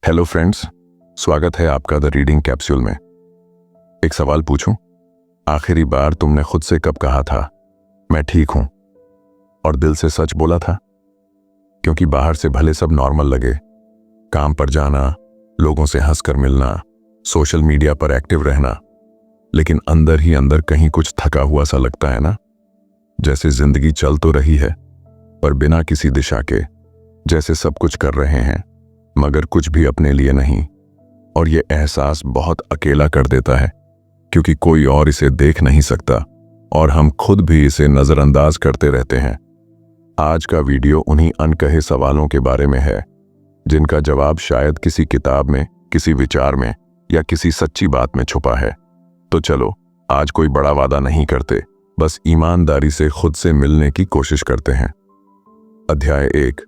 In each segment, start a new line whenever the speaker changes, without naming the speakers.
Hello friends, स्वागत है आपका द रीडिंग कैप्सूल में। एक सवाल पूछूं? आखिरी बार तुमने खुद से कब कहा था मैं ठीक हूं, और दिल से सच बोला था? क्योंकि बाहर से भले सब नॉर्मल लगे, काम पर जाना, लोगों से हंसकर मिलना, सोशल मीडिया पर एक्टिव रहना, लेकिन अंदर ही अंदर कहीं कुछ थका हुआ सा लगता है ना। जैसे जिंदगी चल तो रही है पर बिना किसी दिशा के, जैसे सब कुछ कर रहे हैं मगर कुछ भी अपने लिए नहीं। और ये एहसास बहुत अकेला कर देता है, क्योंकि कोई और इसे देख नहीं सकता और हम खुद भी इसे नजरअंदाज करते रहते हैं। आज का वीडियो उन्हीं अनकहे सवालों के बारे में है, जिनका जवाब शायद किसी किताब में, किसी विचार में या किसी सच्ची बात में छुपा है। तो चलो, आज कोई बड़ा वादा नहीं करते, बस ईमानदारी से खुद से मिलने की कोशिश करते हैं। अध्याय 1,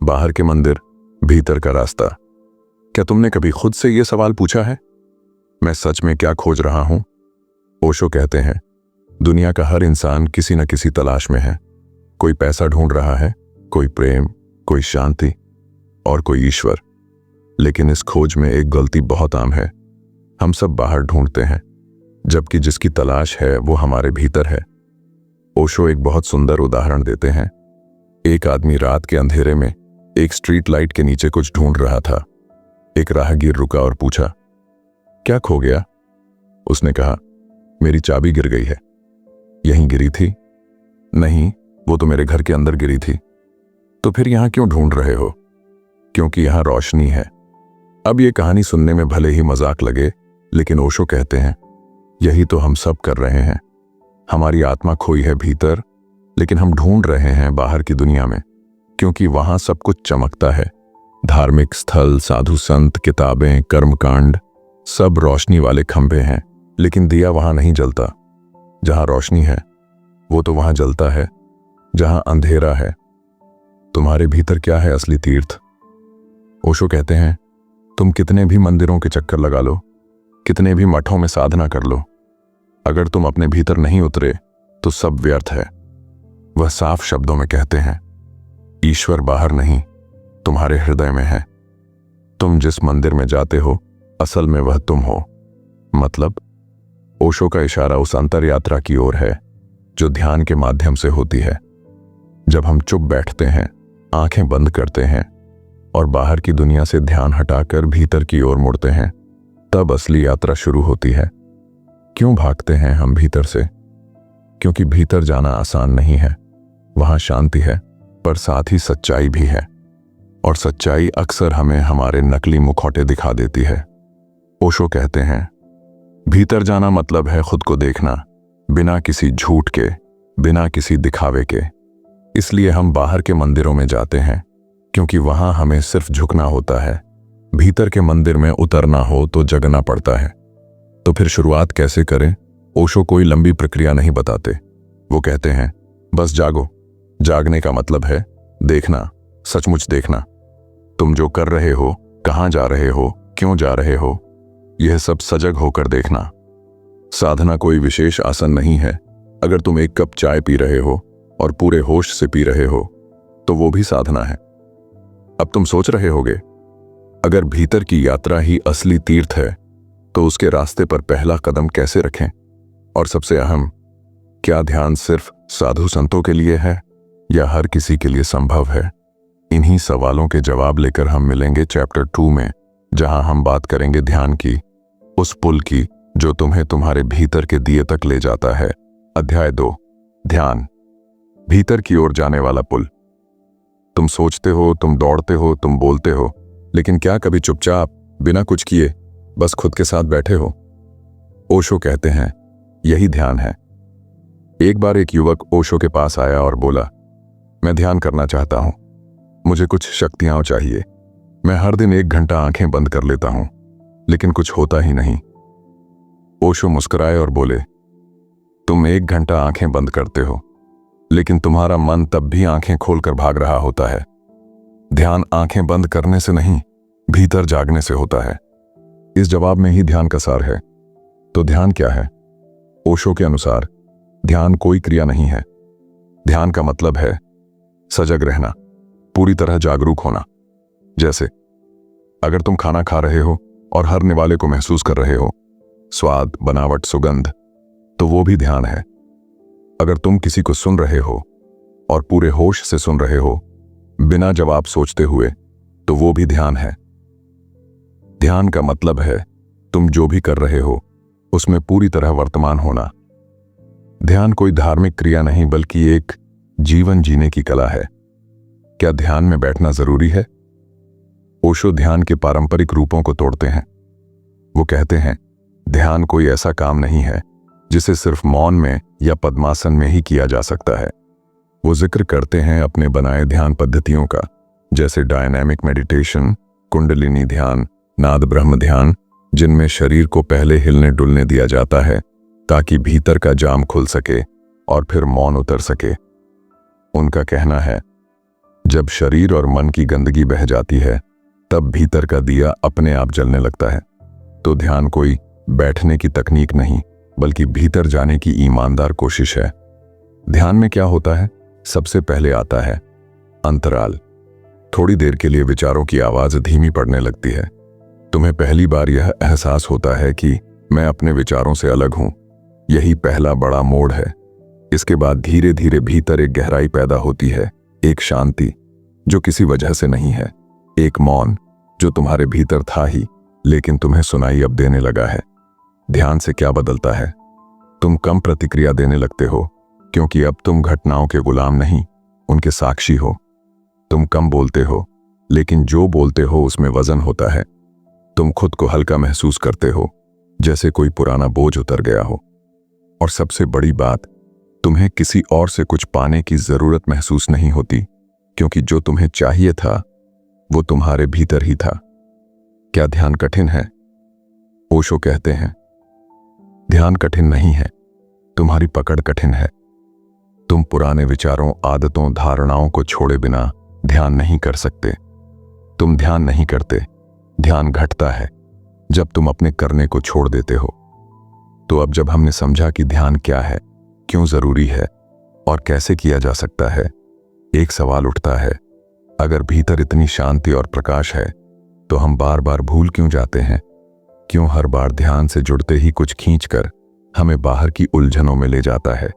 बाहर के मंदिर, भीतर का रास्ता। क्या तुमने कभी खुद से यह सवाल पूछा है, मैं सच में क्या खोज रहा हूं? ओशो कहते हैं, दुनिया का हर इंसान किसी न किसी तलाश में है। कोई पैसा ढूंढ रहा है, कोई प्रेम, कोई शांति और कोई ईश्वर। लेकिन इस खोज में एक गलती बहुत आम है, हम सब बाहर ढूंढते हैं, जबकि जिसकी तलाश है वो हमारे भीतर है। ओशो एक बहुत सुंदर उदाहरण देते हैं। एक आदमी रात के अंधेरे में एक स्ट्रीट लाइट के नीचे कुछ ढूंढ रहा था। एक राहगीर रुका और पूछा, क्या खो गया? उसने कहा, मेरी चाबी गिर गई है। यहीं गिरी थी? नहीं, वो तो मेरे घर के अंदर गिरी थी। तो फिर यहां क्यों ढूंढ रहे हो? क्योंकि यहां रोशनी है। अब ये कहानी सुनने में भले ही मजाक लगे, लेकिन ओशो कहते हैं, यही तो हम सब कर रहे हैं। हमारी आत्मा खोई है भीतर, लेकिन हम ढूंढ रहे हैं बाहर की दुनिया में, क्योंकि वहां सब कुछ चमकता है। धार्मिक स्थल, साधु संत, किताबें, कर्मकांड, सब रोशनी वाले खंभे हैं, लेकिन दिया वहां नहीं जलता। जहां रोशनी है वो तो वहां जलता है जहां अंधेरा है। तुम्हारे भीतर क्या है असली तीर्थ? ओशो कहते हैं, तुम कितने भी मंदिरों के चक्कर लगा लो, कितने भी मठों में साधना कर लो, अगर तुम अपने भीतर नहीं उतरे तो सब व्यर्थ है। वह साफ शब्दों में कहते हैं, ईश्वर बाहर नहीं, तुम्हारे हृदय में है। तुम जिस मंदिर में जाते हो, असल में वह तुम हो। मतलब, ओशो का इशारा उस अंतर यात्रा की ओर है जो ध्यान के माध्यम से होती है। जब हम चुप बैठते हैं, आंखें बंद करते हैं और बाहर की दुनिया से ध्यान हटाकर भीतर की ओर मुड़ते हैं, तब असली यात्रा शुरू होती है। क्यों भागते हैं हम भीतर से? क्योंकि भीतर जाना आसान नहीं है। वहां शांति है, पर साथ ही सच्चाई भी है, और सच्चाई अक्सर हमें हमारे नकली मुखौटे दिखा देती है। ओशो कहते हैं, भीतर जाना मतलब है खुद को देखना, बिना किसी झूठ के, बिना किसी दिखावे के। इसलिए हम बाहर के मंदिरों में जाते हैं, क्योंकि वहां हमें सिर्फ झुकना होता है। भीतर के मंदिर में उतरना हो तो जगना पड़ता है। तो फिर शुरुआत कैसे करें? ओशो कोई लंबी प्रक्रिया नहीं बताते। वो कहते हैं, बस जागो। जागने का मतलब है देखना, सचमुच देखना। तुम जो कर रहे हो, कहां जा रहे हो, क्यों जा रहे हो, यह सब सजग होकर देखना। साधना कोई विशेष आसन नहीं है। अगर तुम एक कप चाय पी रहे हो और पूरे होश से पी रहे हो, तो वो भी साधना है। अब तुम सोच रहे होगे, अगर भीतर की यात्रा ही असली तीर्थ है, तो उसके रास्ते पर पहला कदम कैसे रखें? और सबसे अहम, क्या ध्यान सिर्फ साधु संतों के लिए है या हर किसी के लिए संभव है? इन्हीं सवालों के जवाब लेकर हम मिलेंगे चैप्टर 2 में, जहां हम बात करेंगे ध्यान की, उस पुल की जो तुम्हें तुम्हारे भीतर के दिए तक ले जाता है। अध्याय 2, ध्यान, भीतर की ओर जाने वाला पुल। तुम सोचते हो, तुम दौड़ते हो, तुम बोलते हो, लेकिन क्या कभी चुपचाप, बिना कुछ किए, बस खुद के साथ बैठे हो? ओशो कहते हैं, यही ध्यान है। एक बार एक युवक ओशो के पास आया और बोला, मैं ध्यान करना चाहता हूं, मुझे कुछ शक्तियां चाहिए। मैं हर दिन 1 घंटा आंखें बंद कर लेता हूं, लेकिन कुछ होता ही नहीं। ओशो मुस्कुराए और बोले, तुम 1 घंटा आंखें बंद करते हो, लेकिन तुम्हारा मन तब भी आंखें खोलकर भाग रहा होता है। ध्यान आंखें बंद करने से नहीं, भीतर जागने से होता है। इस जवाब में ही ध्यान का सार है। तो ध्यान क्या है? ओशो के अनुसार ध्यान कोई क्रिया नहीं है। ध्यान का मतलब है सजग रहना, पूरी तरह जागरूक होना। जैसे अगर तुम खाना खा रहे हो और हर निवाले को महसूस कर रहे हो, स्वाद, बनावट, सुगंध, तो वो भी ध्यान है। अगर तुम किसी को सुन रहे हो और पूरे होश से सुन रहे हो, बिना जवाब सोचते हुए, तो वो भी ध्यान है। ध्यान का मतलब है तुम जो भी कर रहे हो उसमें पूरी तरह वर्तमान होना। ध्यान कोई धार्मिक क्रिया नहीं बल्कि एक जीवन जीने की कला है। क्या ध्यान में बैठना जरूरी है? ओशो ध्यान के पारंपरिक रूपों को तोड़ते हैं। वो कहते हैं ध्यान कोई ऐसा काम नहीं है जिसे सिर्फ मौन में या पद्मासन में ही किया जा सकता है। वो जिक्र करते हैं अपने बनाए ध्यान पद्धतियों का, जैसे डायनामिक मेडिटेशन, कुंडलिनी ध्यान, नाद ब्रह्म ध्यान, जिनमें शरीर को पहले हिलने डुलने दिया जाता है ताकि भीतर का जाम खुल सके और फिर मौन उतर सके। उनका कहना है जब शरीर और मन की गंदगी बह जाती है तब भीतर का दिया अपने आप जलने लगता है। तो ध्यान कोई बैठने की तकनीक नहीं बल्कि भीतर जाने की ईमानदार कोशिश है। ध्यान में क्या होता है? सबसे पहले आता है अंतराल। थोड़ी देर के लिए विचारों की आवाज धीमी पड़ने लगती है। तुम्हें पहली बार यह एहसास होता है कि मैं अपने विचारों से अलग हूं। यही पहला बड़ा मोड़ है। इसके बाद धीरे धीरे भीतर एक गहराई पैदा होती है, एक शांति जो किसी वजह से नहीं है, एक मौन जो तुम्हारे भीतर था ही लेकिन तुम्हें सुनाई अब देने लगा है। ध्यान से क्या बदलता है? तुम कम प्रतिक्रिया देने लगते हो क्योंकि अब तुम घटनाओं के गुलाम नहीं, उनके साक्षी हो। तुम कम बोलते हो लेकिन जो बोलते हो उसमें वजन होता है। तुम खुद को हल्का महसूस करते हो, जैसे कोई पुराना बोझ उतर गया हो। और सबसे बड़ी बात, तुम्हें किसी और से कुछ पाने की जरूरत महसूस नहीं होती क्योंकि जो तुम्हें चाहिए था वो तुम्हारे भीतर ही था। क्या ध्यान कठिन है? ओशो कहते हैं ध्यान कठिन नहीं है, तुम्हारी पकड़ कठिन है। तुम पुराने विचारों, आदतों, धारणाओं को छोड़े बिना ध्यान नहीं कर सकते। तुम ध्यान नहीं करते, ध्यान घटता है जब तुम अपने करने को छोड़ देते हो। तो अब जब हमने समझा कि ध्यान क्या है, क्यों जरूरी है और कैसे किया जा सकता है, एक सवाल उठता है, अगर भीतर इतनी शांति और प्रकाश है तो हम बार बार भूल क्यों जाते हैं? क्यों हर बार ध्यान से जुड़ते ही कुछ खींचकर हमें बाहर की उलझनों में ले जाता है?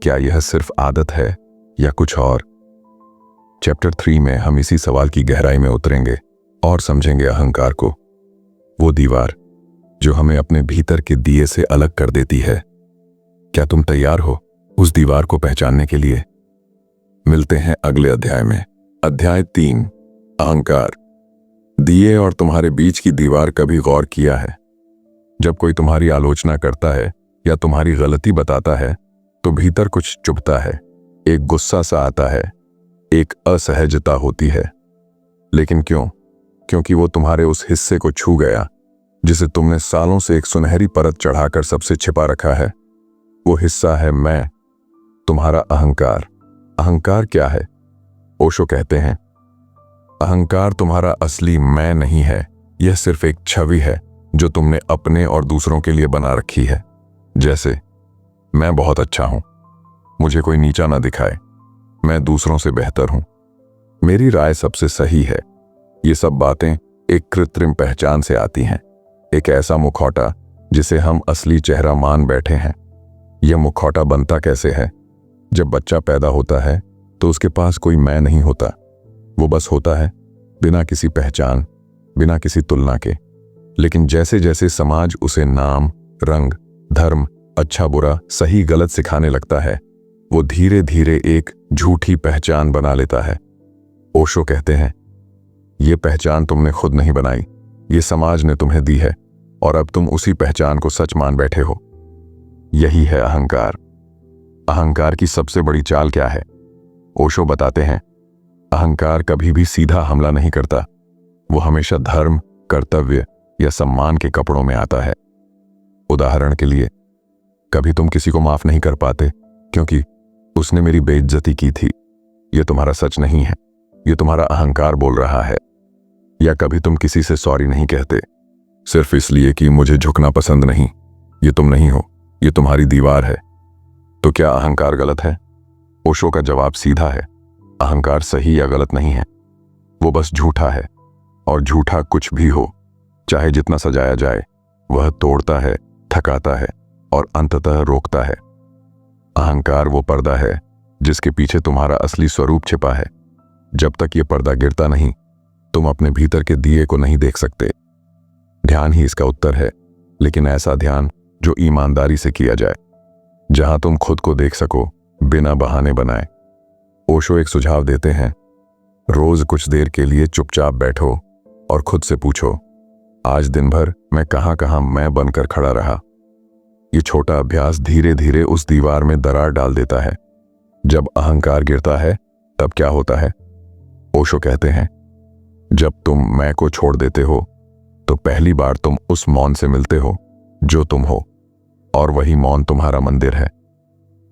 क्या यह सिर्फ आदत है या कुछ और? चैप्टर 3 में हम इसी सवाल की गहराई में उतरेंगे और समझेंगे अहंकार को, वो दीवार जो हमें अपने भीतर के दिए से अलग कर देती है। क्या तुम तैयार हो उस दीवार को पहचानने के लिए? मिलते हैं अगले अध्याय में। अध्याय 3, अहंकार। दिए और तुम्हारे बीच की दीवार कभी गौर किया है? जब कोई तुम्हारी आलोचना करता है या तुम्हारी गलती बताता है तो भीतर कुछ चुभता है, एक गुस्सा सा आता है, एक असहजता होती है। लेकिन क्यों? क्योंकि वो तुम्हारे उस हिस्से को छू गया जिसे तुमने सालों से एक सुनहरी परत चढ़ाकर सबसे छिपा रखा है। वो हिस्सा है मैं, तुम्हारा अहंकार। अहंकार क्या है? ओशो कहते हैं अहंकार तुम्हारा असली मैं नहीं है, यह सिर्फ एक छवि है जो तुमने अपने और दूसरों के लिए बना रखी है। जैसे मैं बहुत अच्छा हूं, मुझे कोई नीचा ना दिखाए, मैं दूसरों से बेहतर हूं, मेरी राय सबसे सही है। ये सब बातें एक कृत्रिम पहचान से आती हैं, एक ऐसा मुखौटा जिसे हम असली चेहरा मान बैठे हैं। यह मुखौटा बनता कैसे है? जब बच्चा पैदा होता है तो उसके पास कोई मैं नहीं होता, वो बस होता है बिना किसी पहचान, बिना किसी तुलना के। लेकिन जैसे जैसे समाज उसे नाम, रंग, धर्म, अच्छा बुरा, सही गलत सिखाने लगता है, वो धीरे धीरे एक झूठी पहचान बना लेता है। ओशो कहते हैं ये पहचान तुमने खुद नहीं बनाई, ये समाज ने तुम्हें दी है और अब तुम उसी पहचान को सच मान बैठे हो। यही है अहंकार। अहंकार की सबसे बड़ी चाल क्या है? ओशो बताते हैं अहंकार कभी भी सीधा हमला नहीं करता, वो हमेशा धर्म, कर्तव्य या सम्मान के कपड़ों में आता है। उदाहरण के लिए, कभी तुम किसी को माफ नहीं कर पाते क्योंकि उसने मेरी बेइज्जती की थी। यह तुम्हारा सच नहीं है, यह तुम्हारा अहंकार बोल रहा है। या कभी तुम किसी से सॉरी नहीं कहते सिर्फ इसलिए कि मुझे झुकना पसंद नहीं। ये तुम नहीं हो, ये तुम्हारी दीवार है। तो क्या अहंकार गलत है? ओशो का जवाब सीधा है, अहंकार सही या गलत नहीं है, वो बस झूठा है। और झूठा कुछ भी हो, चाहे जितना सजाया जाए, वह तोड़ता है, थकाता है और अंततः रोकता है। अहंकार वो पर्दा है जिसके पीछे तुम्हारा असली स्वरूप छिपा है। जब तक ये पर्दा गिरता नहीं, तुम अपने भीतर के दिए को नहीं देख सकते। ध्यान ही इसका उत्तर है, लेकिन ऐसा ध्यान जो ईमानदारी से किया जाए, जहां तुम खुद को देख सको बिना बहाने बनाए। ओशो एक सुझाव देते हैं, रोज कुछ देर के लिए चुपचाप बैठो और खुद से पूछो, आज दिन भर मैं कहां मैं बनकर खड़ा रहा। ये छोटा अभ्यास धीरे धीरे उस दीवार में दरार डाल देता है। जब अहंकार गिरता है तब क्या होता है? ओशो कहते हैं, जब तुम मैं को छोड़ देते हो तो पहली बार तुम उस मौन से मिलते हो जो तुम हो, और वही मौन तुम्हारा मंदिर है।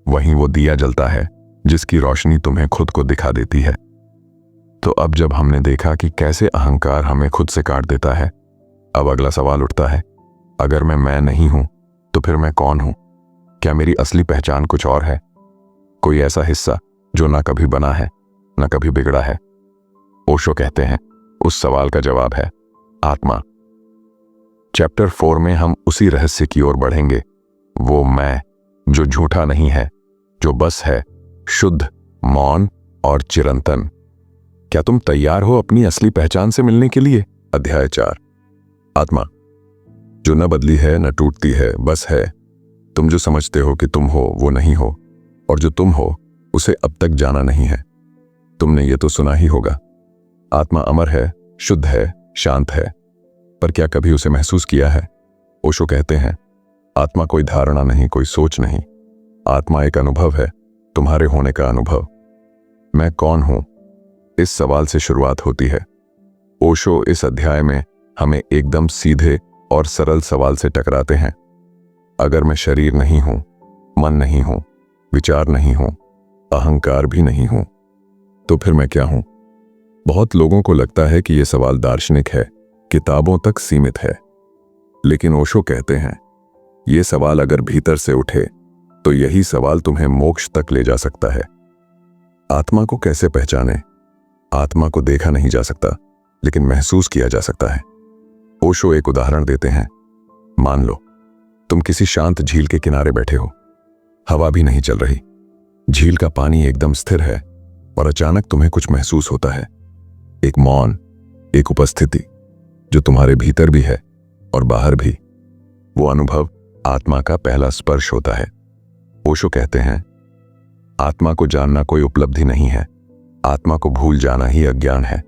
वहीं वो दिया जलता है जिसकी रोशनी तुम्हें खुद को दिखा देती है। तो अब जब हमने देखा कि कैसे अहंकार हमें खुद से काट देता है, अब अगला सवाल उठता है, अगर मैं नहीं हूं तो फिर मैं कौन हूं? क्या मेरी असली पहचान कुछ और है? कोई ऐसा हिस्सा जो ना कभी बना है, ना कभी बिगड़ा है? ओशो कहते हैं, उस सवाल का जवाब है आत्मा। चैप्टर 4 में हम उसी रहस्य की ओर बढ़ेंगे, वो मैं जो झूठा नहीं है, जो बस है, शुद्ध, मौन और चिरंतन। क्या तुम तैयार हो अपनी असली पहचान से मिलने के लिए? अध्याय 4, आत्मा, जो न बदली है न टूटती है, बस है। तुम जो समझते हो कि तुम हो वो नहीं हो, और जो तुम हो उसे अब तक जाना नहीं है। तुमने ये तो सुना ही होगा, आत्मा अमर है, शुद्ध है, शांत है, पर क्या कभी उसे महसूस किया है? ओशो कहते हैं, आत्मा कोई धारणा नहीं, कोई सोच नहीं, आत्मा एक अनुभव है, तुम्हारे होने का अनुभव। मैं कौन हूं? इस सवाल से शुरुआत होती है। ओशो इस अध्याय में हमें एकदम सीधे और सरल सवाल से टकराते हैं। अगर मैं शरीर नहीं हूं, मन नहीं हूं, विचार नहीं हूं, अहंकार भी नहीं हूं, तो फिर मैं क्या हूं? बहुत लोगों को लगता है कि यह सवाल दार्शनिक है, किताबों तक सीमित है, लेकिन ओशो कहते हैं, यह सवाल अगर भीतर से उठे तो यही सवाल तुम्हें मोक्ष तक ले जा सकता है। आत्मा को कैसे पहचाने? आत्मा को देखा नहीं जा सकता, लेकिन महसूस किया जा सकता है। ओशो एक उदाहरण देते हैं। मान लो तुम किसी शांत झील के किनारे बैठे हो, हवा भी नहीं चल रही, झील का पानी एकदम स्थिर है, और अचानक तुम्हें कुछ महसूस होता है, एक मौन, एक उपस्थिति जो तुम्हारे भीतर भी है और बाहर भी। वो अनुभव आत्मा का पहला स्पर्श होता है। ओशो कहते हैं, आत्मा को जानना कोई उपलब्धि नहीं है, आत्मा को भूल जाना ही अज्ञान है।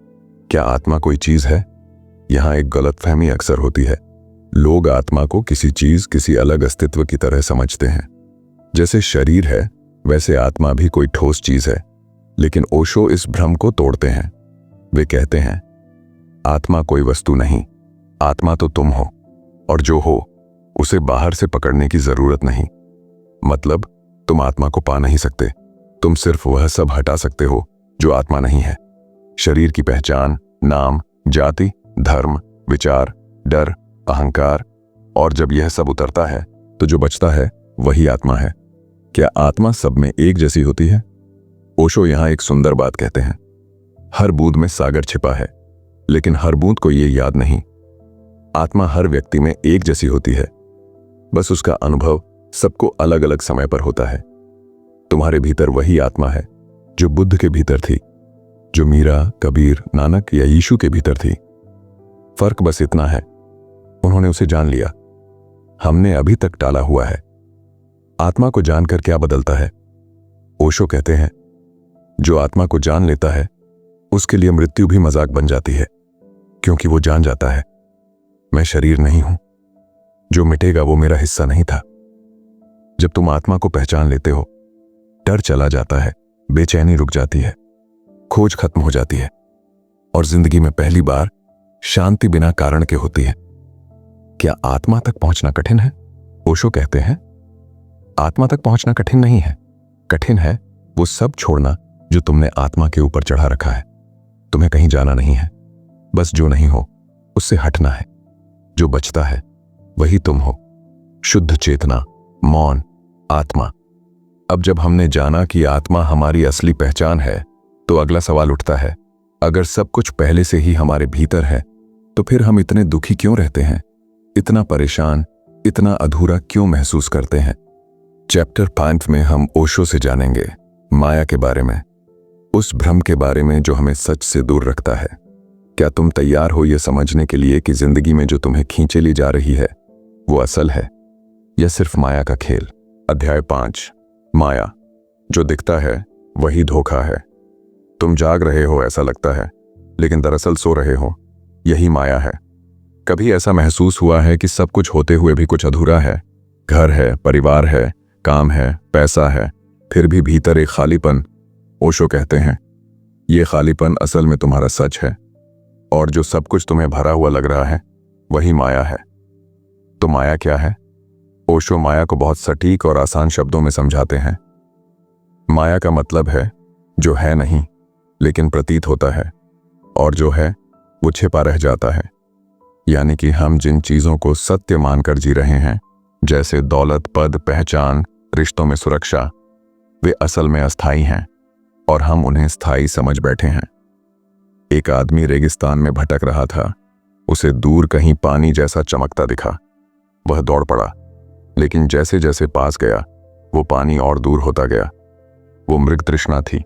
क्या आत्मा कोई चीज है? यहां एक गलतफहमी अक्सर होती है। लोग आत्मा को किसी चीज, किसी अलग अस्तित्व की तरह समझते हैं। जैसे शरीर है वैसे आत्मा भी कोई ठोस चीज है। लेकिन ओशो इस भ्रम को तोड़ते हैं। वे कहते हैं, आत्मा कोई वस्तु नहीं, आत्मा तो तुम हो, और जो हो उसे बाहर से पकड़ने की जरूरत नहीं। मतलब तुम आत्मा को पा नहीं सकते, तुम सिर्फ वह सब हटा सकते हो जो आत्मा नहीं है। शरीर की पहचान, नाम, जाति, धर्म, विचार, डर, अहंकार, और जब यह सब उतरता है तो जो बचता है वही आत्मा है। क्या आत्मा सब में एक जैसी होती है? ओशो यहां एक सुंदर बात कहते हैं, हर बूंद में सागर छिपा है, लेकिन हर बूंद को यह याद नहीं। आत्मा हर व्यक्ति में एक जैसी होती है, बस उसका अनुभव सबको अलग अलग समय पर होता है। तुम्हारे भीतर वही आत्मा है जो बुद्ध के भीतर थी, जो मीरा, कबीर, नानक या यीशु के भीतर थी। फर्क बस इतना है, उन्होंने उसे जान लिया, हमने अभी तक टाला हुआ है। आत्मा को जानकर क्या बदलता है? ओशो कहते हैं, जो आत्मा को जान लेता है उसके लिए मृत्यु भी मजाक बन जाती है, क्योंकि वो जान जाता है, मैं शरीर नहीं हूं, जो मिटेगा वो मेरा हिस्सा नहीं था। जब तुम आत्मा को पहचान लेते हो, डर चला जाता है, बेचैनी रुक जाती है, खोज खत्म हो जाती है, और जिंदगी में पहली बार शांति बिना कारण के होती है। क्या आत्मा तक पहुंचना कठिन है? ओशो कहते हैं, आत्मा तक पहुंचना कठिन नहीं है, कठिन है वो सब छोड़ना जो तुमने आत्मा के ऊपर चढ़ा रखा है। तुम्हें कहीं जाना नहीं है, बस जो नहीं हो उससे हटना है। जो बचता है वही तुम हो, शुद्ध चेतना, मौन, आत्मा। अब जब हमने जाना कि आत्मा हमारी असली पहचान है, तो अगला सवाल उठता है, अगर सब कुछ पहले से ही हमारे भीतर है तो फिर हम इतने दुखी क्यों रहते हैं, इतना परेशान, इतना अधूरा क्यों महसूस करते हैं? चैप्टर 5 में हम ओशो से जानेंगे माया के बारे में, उस भ्रम के बारे में जो हमें सच से दूर रखता है। क्या तुम तैयार हो यह समझने के लिए कि जिंदगी में जो तुम्हें खींचे ली जा रही है वो असल है या सिर्फ माया का खेल? अध्याय 5, माया। जो दिखता है वही धोखा है। तुम जाग रहे हो ऐसा लगता है, लेकिन दरअसल सो रहे हो। यही माया है। कभी ऐसा महसूस हुआ है कि सब कुछ होते हुए भी कुछ अधूरा है? घर है, परिवार है, काम है, पैसा है, फिर भी भीतर एक खालीपन। ओशो कहते हैं ये खालीपन असल में तुम्हारा सच है, और जो सब कुछ तुम्हें भरा हुआ लग रहा है वही माया है। तो माया क्या है? ओशो माया को बहुत सटीक और आसान शब्दों में समझाते हैं। माया का मतलब है जो है नहीं लेकिन प्रतीत होता है, और जो है वो छिपा रह जाता है। यानी कि हम जिन चीजों को सत्य मानकर जी रहे हैं, जैसे दौलत, पद, पहचान, रिश्तों में सुरक्षा, वे असल में अस्थायी हैं और हम उन्हें स्थायी समझ बैठे हैं। एक आदमी रेगिस्तान में भटक रहा था। उसे दूर कहीं पानी जैसा चमकता दिखा। वह दौड़ पड़ा, लेकिन जैसे जैसे पास गया वो पानी और दूर होता गया। वो मृग तृष्णा थी,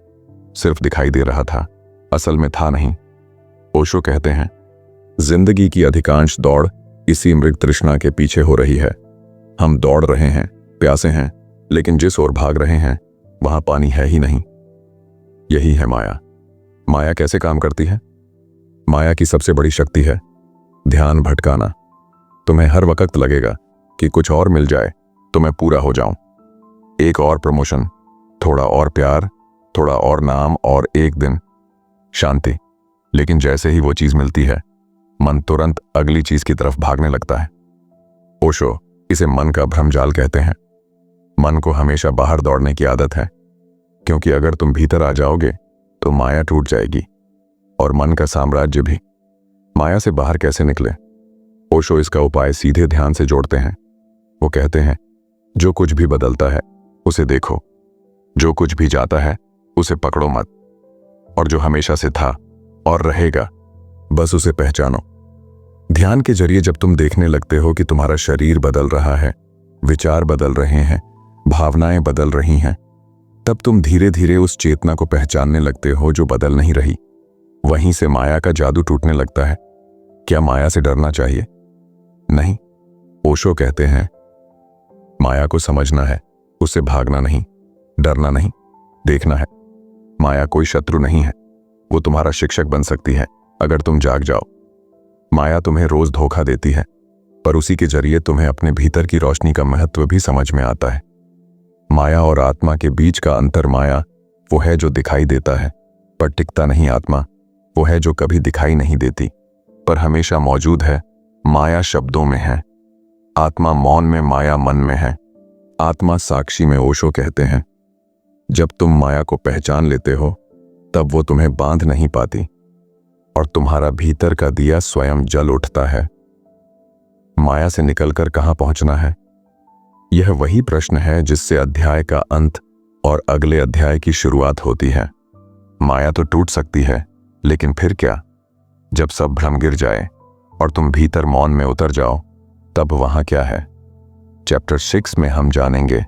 सिर्फ दिखाई दे रहा था, असल में था नहीं। ओशो कहते हैं जिंदगी की अधिकांश दौड़ इसी मृग तृष्णा के पीछे हो रही है। हम दौड़ रहे हैं, प्यासे हैं, लेकिन जिस ओर भाग रहे हैं वहां पानी है ही नहीं। यही है माया। माया कैसे काम करती है? माया की सबसे बड़ी शक्ति है ध्यान भटकाना। तुम्हें हर वक्त लगेगा कि कुछ और मिल जाए तो मैं पूरा हो जाऊं। एक और प्रमोशन, थोड़ा और प्यार, थोड़ा और नाम, और एक दिन शांति। लेकिन जैसे ही वो चीज मिलती है मन तुरंत अगली चीज की तरफ भागने लगता है। ओशो इसे मन का भ्रमजाल कहते हैं। मन को हमेशा बाहर दौड़ने की आदत है, क्योंकि अगर तुम भीतर आ जाओगे तो माया टूट जाएगी और मन का साम्राज्य भी। माया से बाहर कैसे निकले? ओशो इसका उपाय सीधे ध्यान से जोड़ते हैं। वो कहते हैं जो कुछ भी बदलता है उसे देखो, जो कुछ भी जाता है उसे पकड़ो मत, और जो हमेशा से था और रहेगा बस उसे पहचानो। ध्यान के जरिए जब तुम देखने लगते हो कि तुम्हारा शरीर बदल रहा है, विचार बदल रहे हैं, भावनाएं बदल रही हैं, तब तुम धीरे धीरे उस चेतना को पहचानने लगते हो जो बदल नहीं रही। वहीं से माया का जादू टूटने लगता है। क्या माया से डरना चाहिए? नहीं। ओशो कहते हैं माया को समझना है, उससे भागना नहीं, डरना नहीं, देखना है। माया कोई शत्रु नहीं है, वो तुम्हारा शिक्षक बन सकती है अगर तुम जाग जाओ। माया तुम्हें रोज धोखा देती है, पर उसी के जरिए तुम्हें अपने भीतर की रोशनी का महत्व भी समझ में आता है। माया और आत्मा के बीच का अंतर, माया वो है जो दिखाई देता है पर टिकता नहीं। आत्मा वो है जो कभी दिखाई नहीं देती पर हमेशा मौजूद है। माया शब्दों में है, आत्मा मौन में, माया मन में है। आत्मा साक्षी में ओशो कहते हैं जब तुम माया को पहचान लेते हो तब वो तुम्हें बांध नहीं पाती और तुम्हारा भीतर का दिया स्वयं जल उठता है। माया से निकलकर कहां पहुंचना है? यह वही प्रश्न है जिससे अध्याय का अंत और अगले अध्याय की शुरुआत होती है। माया तो टूट सकती है, लेकिन फिर क्या? जब सब भ्रम गिर जाए और तुम भीतर मौन में उतर जाओ, तब वहां क्या है? चैप्टर 6 में हम जानेंगे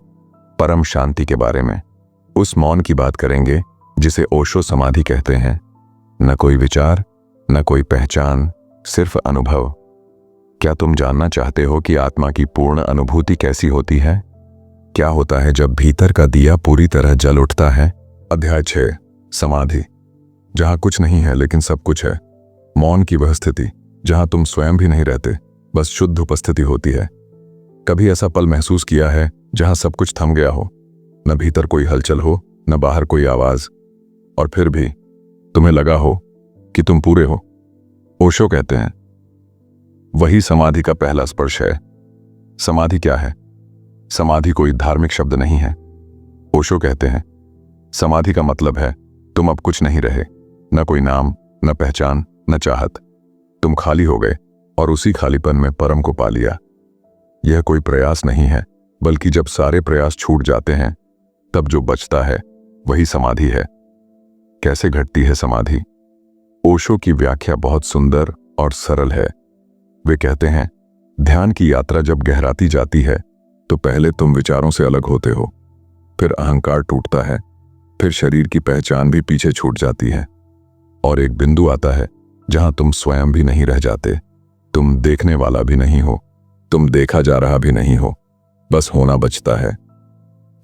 परम शांति के बारे में। उस मौन की बात करेंगे जिसे ओशो समाधि कहते हैं। न कोई विचार, न कोई पहचान, सिर्फ अनुभव। क्या तुम जानना चाहते हो कि आत्मा की पूर्ण अनुभूति कैसी होती है? क्या होता है जब भीतर का दिया पूरी तरह जल उठता है? अध्याय 6, समाधि। जहां कुछ नहीं है लेकिन सब कुछ है। मौन की वह स्थिति जहां तुम स्वयं भी नहीं रहते, बस शुद्ध उपस्थिति होती है। कभी ऐसा पल महसूस किया है जहां सब कुछ थम गया हो, न भीतर कोई हलचल हो, न बाहर कोई आवाज, और फिर भी तुम्हें लगा हो कि तुम पूरे हो? ओशो कहते हैं वही समाधि का पहला स्पर्श है। समाधि क्या है? समाधि कोई धार्मिक शब्द नहीं है। ओशो कहते हैं समाधि का मतलब है तुम अब कुछ नहीं रहे, न कोई नाम, न पहचान, न चाहत। तुम खाली हो गए और उसी खालीपन में परम को पा लिया। यह कोई प्रयास नहीं है, बल्कि जब सारे प्रयास छूट जाते हैं तब जो बचता है वही समाधि है। कैसे घटती है समाधि? ओशो की व्याख्या बहुत सुंदर और सरल है। वे कहते हैं, ध्यान की यात्रा जब गहराती जाती है तो पहले तुम विचारों से अलग होते हो, फिर अहंकार टूटता है, फिर शरीर की पहचान भी पीछे छूट जाती है और एक बिंदु आता है जहां तुम स्वयं भी नहीं रह जाते। तुम देखने वाला भी नहीं हो, तुम देखा जा रहा भी नहीं हो, बस होना बचता है।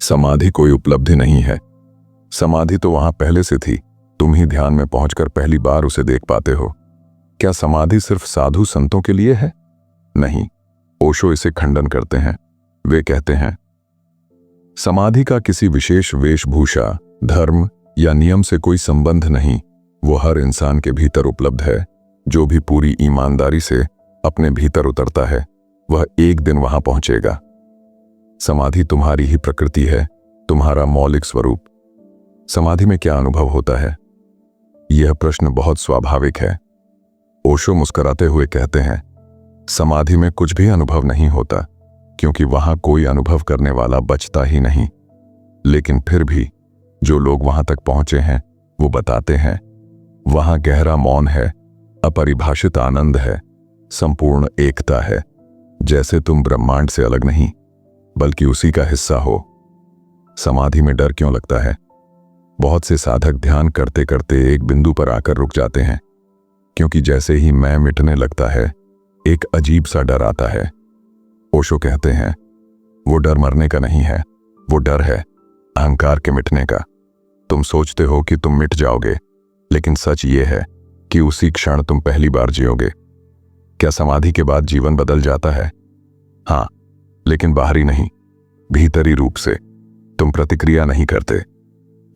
समाधि कोई उपलब्धि नहीं है। समाधि तो वहां पहले से थी, तुम ही ध्यान में पहुंचकर पहली बार उसे देख पाते हो। क्या समाधि सिर्फ साधु संतों के लिए है? नहीं, ओशो इसे खंडन करते हैं। वे कहते हैं, समाधि का किसी विशेष वेशभूषा, धर्म या नियम से कोई संबंध नहीं। वो हर इंसान के भीतर उपलब्ध है। जो भी पूरी ईमानदारी से अपने भीतर उतरता है वह एक दिन वहां पहुंचेगा। समाधि तुम्हारी ही प्रकृति है, तुम्हारा मौलिक स्वरूप। समाधि में क्या अनुभव होता है? यह प्रश्न बहुत स्वाभाविक है। ओशो मुस्कुराते हुए कहते हैं, समाधि में कुछ भी अनुभव नहीं होता, क्योंकि वहां कोई अनुभव करने वाला बचता ही नहीं। लेकिन फिर भी जो लोग वहां तक पहुंचे हैं वो बताते हैं, वहां गहरा मौन है, अपरिभाषित आनंद है, संपूर्ण एकता है, जैसे तुम ब्रह्मांड से अलग नहीं बल्कि उसी का हिस्सा हो। समाधि में डर क्यों लगता है? बहुत से साधक ध्यान करते करते एक बिंदु पर आकर रुक जाते हैं, क्योंकि जैसे ही मैं मिटने लगता है एक अजीब सा डर आता है। ओशो कहते हैं, वो डर मरने का नहीं है, वो डर है अहंकार के मिटने का। तुम सोचते हो कि तुम मिट जाओगे, लेकिन सच ये है कि उसी क्षण तुम पहली बार जियोगे। क्या समाधि के बाद जीवन बदल जाता है? हाँ, लेकिन बाहरी नहीं, भीतरी रूप से। तुम प्रतिक्रिया नहीं करते,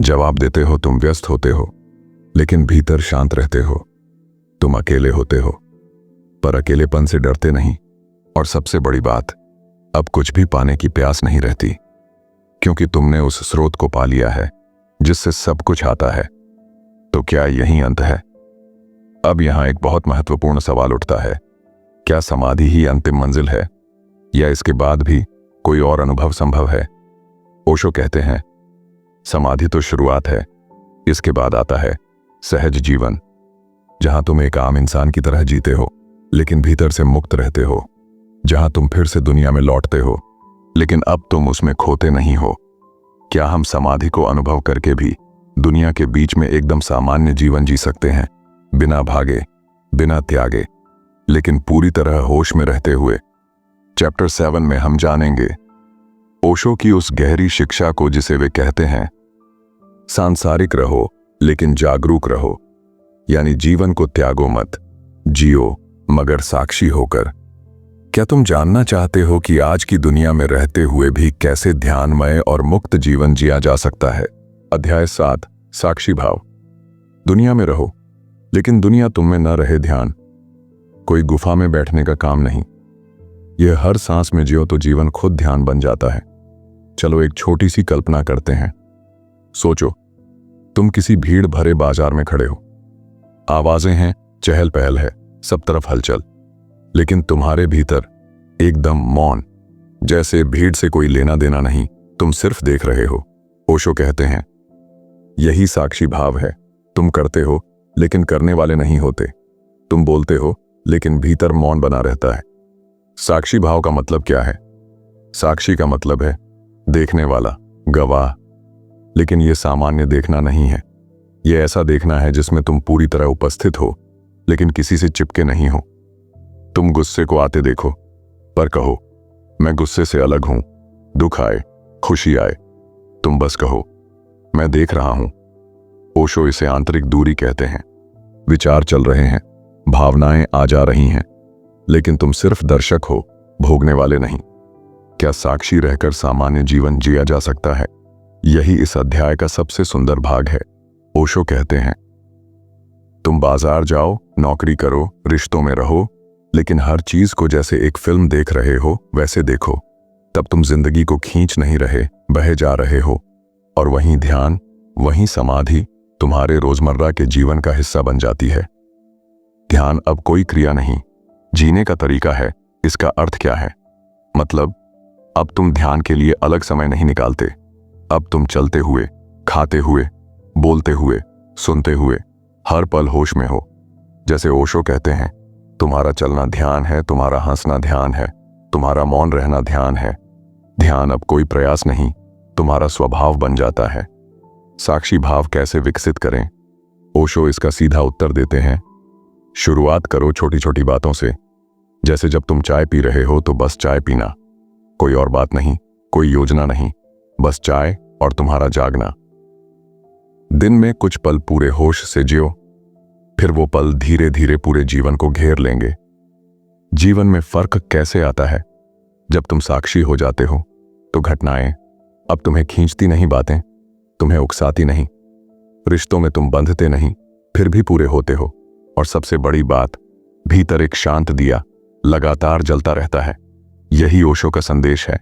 जवाब देते हो, तुम व्यस्त होते हो, लेकिन भीतर शांत रहते हो। तुम अकेले होते हो, पर अकेलेपन से डरते नहीं। और सबसे बड़ी बात, अब कुछ भी पाने की प्यास नहीं रहती, क्योंकि तुमने उस स्रोत को पा लिया है जिससे सब कुछ आता है। तो क्या यही अंत है? अब यहां एक बहुत महत्वपूर्ण सवाल उठता है, क्या समाधि ही अंतिम मंजिल है, या इसके बाद भी कोई और अनुभव संभव है? ओशो कहते हैं, समाधि तो शुरुआत है, इसके बाद आता है सहज जीवन, जहां तुम एक आम इंसान की तरह जीते हो लेकिन भीतर से मुक्त रहते हो। जहां तुम फिर से दुनिया में लौटते हो, लेकिन अब तुम उसमें खोते नहीं हो। क्या हम समाधि को अनुभव करके भी दुनिया के बीच में एकदम सामान्य जीवन जी सकते हैं, बिना भागे, बिना त्यागे, लेकिन पूरी तरह होश में रहते हुए? चैप्टर 7 में हम जानेंगे ओशो की उस गहरी शिक्षा को जिसे वे कहते हैं, सांसारिक रहो लेकिन जागरूक रहो। यानी जीवन को त्यागो मत, जियो मगर साक्षी होकर। क्या तुम जानना चाहते हो कि आज की दुनिया में रहते हुए भी कैसे ध्यानमय और मुक्त जीवन जिया जा सकता है? अध्याय 7, साक्षी भाव। दुनिया में रहो, लेकिन दुनिया तुम में न रहे। ध्यान कोई गुफा में बैठने का काम नहीं। यह हर सांस में जियो तो जीवन खुद ध्यान बन जाता है। चलो एक छोटी सी कल्पना करते हैं। सोचो, तुम किसी भीड़ भरे बाजार में खड़े हो। आवाजें हैं, चहल पहल है, सब तरफ हलचल, लेकिन तुम्हारे भीतर एकदम मौन, जैसे भीड़ से कोई लेना देना नहीं, तुम सिर्फ देख रहे हो। ओशो कहते हैं, यही साक्षी भाव है। तुम करते हो लेकिन करने वाले नहीं होते। तुम बोलते हो लेकिन भीतर मौन बना रहता है। साक्षी भाव का मतलब क्या है? साक्षी का मतलब है देखने वाला, गवाह। लेकिन यह सामान्य देखना नहीं है। यह ऐसा देखना है जिसमें तुम पूरी तरह उपस्थित हो, लेकिन किसी से चिपके नहीं हो। तुम गुस्से को आते देखो, पर कहो, मैं गुस्से से अलग हूं। दुख आए, खुशी आए, तुम बस कहो, मैं देख रहा हूं। ओशो इसे आंतरिक दूरी कहते हैं। विचार चल रहे हैं, भावनाएं आ जा रही हैं, लेकिन तुम सिर्फ दर्शक हो, भोगने वाले नहीं। क्या साक्षी रहकर सामान्य जीवन जिया जा सकता है? यही इस अध्याय का सबसे सुंदर भाग है। ओशो कहते हैं, तुम बाजार जाओ, नौकरी करो, रिश्तों में रहो, लेकिन हर चीज को जैसे एक फिल्म देख रहे हो वैसे देखो। तब तुम जिंदगी को खींच नहीं रहे, बहे जा रहे हो। और वहीं ध्यान, वहीं समाधि तुम्हारे रोजमर्रा के जीवन का हिस्सा बन जाती है। ध्यान अब कोई क्रिया नहीं, जीने का तरीका है। इसका अर्थ क्या है? मतलब अब तुम ध्यान के लिए अलग समय नहीं निकालते। अब तुम चलते हुए, खाते हुए, बोलते हुए, सुनते हुए हर पल होश में हो। जैसे ओशो कहते हैं, तुम्हारा चलना ध्यान है, तुम्हारा हंसना ध्यान है, तुम्हारा मौन रहना ध्यान है। ध्यान अब कोई प्रयास नहीं, तुम्हारा स्वभाव बन जाता है। साक्षी भाव कैसे विकसित करें? ओशो इसका सीधा उत्तर देते हैं, शुरुआत करो छोटी छोटी बातों से। जैसे जब तुम चाय पी रहे हो तो बस चाय पीना, कोई और बात नहीं, कोई योजना नहीं, बस चाय और तुम्हारा जागना। दिन में कुछ पल पूरे होश से जियो, फिर वो पल धीरे धीरे पूरे जीवन को घेर लेंगे। जीवन में फर्क कैसे आता है? जब तुम साक्षी हो जाते हो तो घटनाएं अब तुम्हें खींचती नहीं, बातें तुम्हें उकसाती नहीं, रिश्तों में तुम बंधते नहीं, फिर भी पूरे होते हो। और सबसे बड़ी बात, भीतर एक शांत दिया लगातार जलता रहता है। यही ओशो का संदेश है,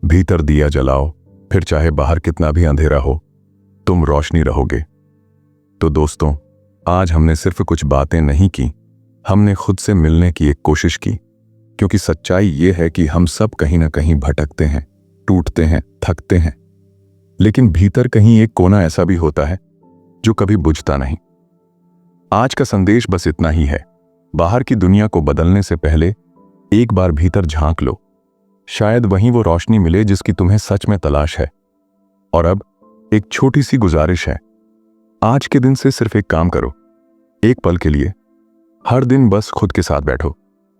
भीतर दिया जलाओ, फिर चाहे बाहर कितना भी अंधेरा हो, तुम रोशनी रहोगे। तो दोस्तों, आज हमने सिर्फ कुछ बातें नहीं की, हमने खुद से मिलने की एक कोशिश की। क्योंकि सच्चाई ये है कि हम सब कहीं ना कहीं भटकते हैं, टूटते हैं, थकते हैं, लेकिन भीतर कहीं एक कोना ऐसा भी होता है जो कभी बुझता नहीं। आज का संदेश बस इतना ही है, बाहर की दुनिया को बदलने से पहले एक बार भीतर झांक लो, शायद वहीं वो रोशनी मिले जिसकी तुम्हें सच में तलाश है। और अब एक छोटी सी गुजारिश है, आज के दिन से सिर्फ एक काम करो, एक पल के लिए हर दिन बस खुद के साथ बैठो,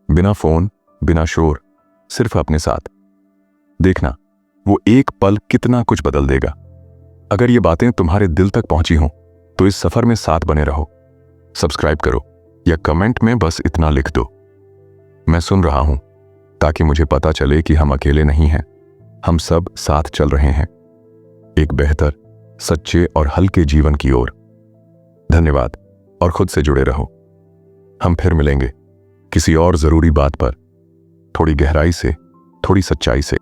बिना फोन, बिना शोर, सिर्फ अपने साथ। देखना वो एक पल कितना कुछ बदल देगा। अगर ये बातें तुम्हारे दिल तक पहुंची हों तो इस सफर में साथ बने रहो, सब्सक्राइब करो या कमेंट में बस इतना लिख दो, मैं सुन रहा हूं, ताकि मुझे पता चले कि हम अकेले नहीं हैं, हम सब साथ चल रहे हैं एक बेहतर, सच्चे और हल्के जीवन की ओर। धन्यवाद और खुद से जुड़े रहो। हम फिर मिलेंगे किसी और जरूरी बात पर, थोड़ी गहराई से, थोड़ी सच्चाई से।